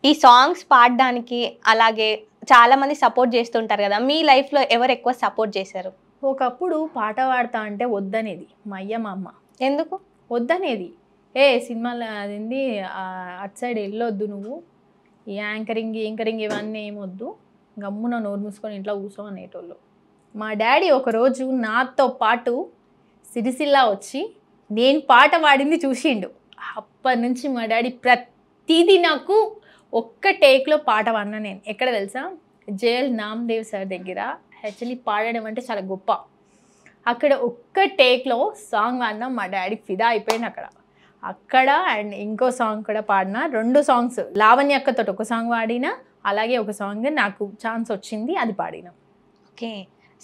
ఈ సాంగ్స్ పాడడానికి అలాగే చాలా మంది సపోర్ట్ చేస్తుంటారు కదా, మీ లైఫ్లో ఎవరు ఎక్కువ సపోర్ట్ చేశారు? ఒకప్పుడు పాట పాడతా అంటే వద్దనేది మా అయ్య మా అమ్మ. ఎందుకు వద్దనేది, సినిమాలో అదేంది అటు సైడ్ వెళ్ళొద్దు నువ్వు, ఈ యాంకరింగ్ ఇవన్నీ ఏమొద్దు, గమ్మున నోరు మూసుకొని ఇంట్లో కూర్చో అనేటోళ్ళు. మా డాడీ ఒకరోజు నాతో పాటు సిరిసిల్ల వచ్చి నేను పాట పాడింది చూసిండు. అప్పటి నుంచి మా డాడీ ప్రతిదీ నాకు ఒక్క టేక్లో పాట పాడినా. నేను ఎక్కడ తెలుసా, జేఎల్ నామదేవ్ సార్ దగ్గర. యాక్చువల్లీ పాడడం అంటే చాలా గొప్ప. అక్కడ ఒక్క టేక్లో సాంగ్ పాడినా, మా డాడీ ఫిదా అయిపోయింది అక్కడ. అండ్ ఇంకో సాంగ్ కూడా పాడినా, 2 సాంగ్స్. లావణ్య అక్కతో ఒక సాంగ్ పాడినా, అలాగే ఒక సాంగ్ నాకు ఛాన్స్ వచ్చింది, అది పాడినా. ఓకే,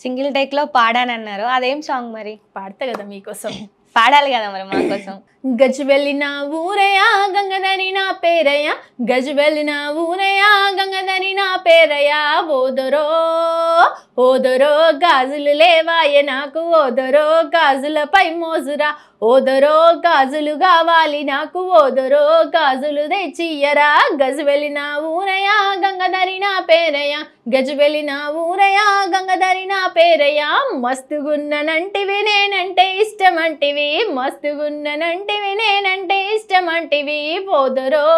సింగిల్ టేక్లో పాడానన్నారు, అదేం సాంగ్ మరి? పాడతా కదా మీకోసం, పాడాలి కదా మరి మా కోసం. గజు వెళ్ళిన ఊరయ్యా గంగదని నా పేరయ్యా, గజు వెళ్ళిన ఊరయ్యా గంగదని నా పేరయ్యా, ఓదరో ఓదరో గాజులు లేవాయ నాకు, ఓదరో గాజులపై మోజురా, ఓదరో గాజులు కావాలి నాకు, ఓదరో గాజులు తెచ్చియ్యరా. గజు వెళ్ళిన ఊరయ్యా గంగధరి నా పేరయ్యా, గజు వెళ్ళిన ఊరయ్యా గంగధరి నా పేరయ్యా, మస్తుగున్ననంటివి నేనంటే ఇష్టమంటివి, మస్తుగున్ననంటివి నేనంటే ఇష్టమంటివి, ఓదరో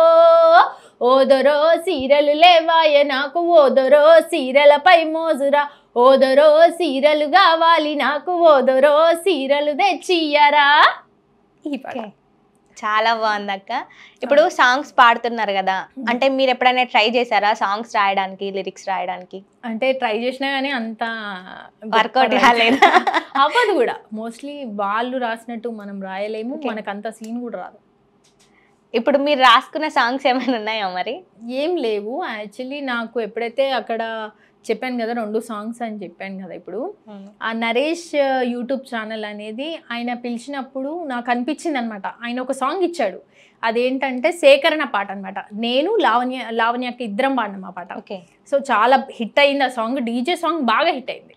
ఓదరో సీరలు లేవాయ నాకు, ఓదరో సీరలపై మోజురా, ఓదరో సీరలు కావాలి నాకు, ఓదరో సీరలు తెచ్చియ్యరా. ఈ పాట చాలా బాగుంది అక్క. ఇప్పుడు సాంగ్స్ పాడుతున్నారు కదా, అంటే మీరు ఎప్పుడైనా ట్రై చేశారా సాంగ్స్ రాయడానికి, లిరిక్స్ రాయడానికి? అంటే ట్రై చేసినా కానీ అంత వర్కౌట్ కాలేదు, అవ్వదు కూడా. మోస్ట్లీ వాళ్ళు రాసినట్టు మనం రాయలేము, మనకు అంత సీన్ కూడా రాదు. ఇప్పుడు మీరు రాసుకున్న సాంగ్స్ ఏమైనా ఉన్నాయా మరి? ఏం లేవు. యాక్చువల్లీ నాకు ఎప్పుడైతే అక్కడ చెప్పాను కదా 2 సాంగ్స్ అని చెప్పాను కదా, ఇప్పుడు ఆ నరేష్ యూట్యూబ్ ఛానల్ అనేది ఆయన పిలిచినప్పుడు నాకు అనిపించింది అనమాట. ఆయన ఒక సాంగ్ ఇచ్చాడు, అదేంటంటే సేకరణ పాట అనమాట. నేను లావణ్యకి ఇద్దరం పాడినాం ఆ పాట. ఓకే, సో చాలా హిట్ అయింది ఆ సాంగ్. డీజే సాంగ్ బాగా హిట్ అయింది.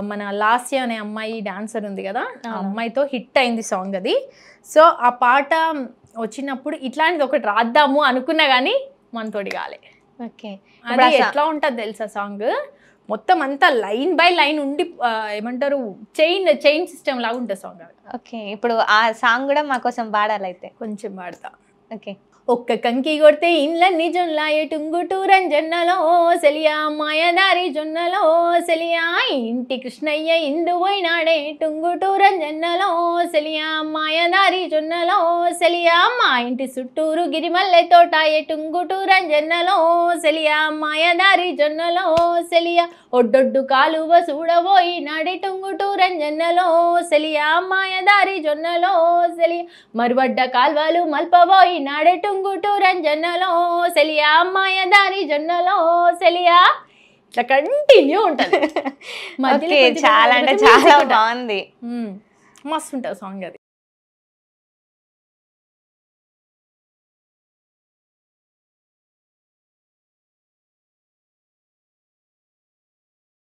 మన లాస్య అనే అమ్మాయి డాన్సర్ ఉంది కదా, ఆ అమ్మాయితో హిట్ అయింది సాంగ్ అది. సో ఆ పాట వచ్చినప్పుడు ఇట్లాంటిది ఒకటి రాద్దాము అనుకున్నా కానీ మనతోటి కాలే. ఓకే, అది ఎట్లా ఉంటుంది తెలుసా సాంగ్, మొత్తం అంతా లైన్ బై లైన్ ఉండి ఏమంటారు చైన్ సిస్టమ్ లాగా ఉంటుంది సాంగ్. ఓకే, ఇప్పుడు ఆ సాంగ్ కూడా మా కోసం పాడాలైతే. కొంచెం పాడతా. ఓకే. ఒక్క కంకి కొడితే ఇండ్లన్నీ జొన్నలాయే, టుంగుటూరం జొన్నలో సెలియా, మాయదారి జొన్నలో సెలియా, ఇంటి కృష్ణయ్య ఇందు పోయినాడే, టుంగుటూరం జొన్నలో సెలియా, మాయదారి జొన్నలో సెలియా, మా ఇంటి చుట్టూరు గిరిమల్లె తోటాయే, టుంగుటూరం జొన్నలో సెలియా, మాయదారి జొన్నలో సెలియా, ఒడ్డొడ్డు కాలువ చూడబోయినాడే, టుంగుటూరం జొన్నలో సెలియా, మాయదారి జొన్నలో సెలియా, మరువడ్డ కాల్వలు మల్పబోయినాడే, టుంగుటూరం జొన్నలో సెలియా, మాయదారి జొన్నలో సెలియా. ఇట్లా కంటిన్యూ ఉంటుంది. చాలా అంటే చాలా బాగుంది, మస్తు ఉంటుంది సాంగ్ అది.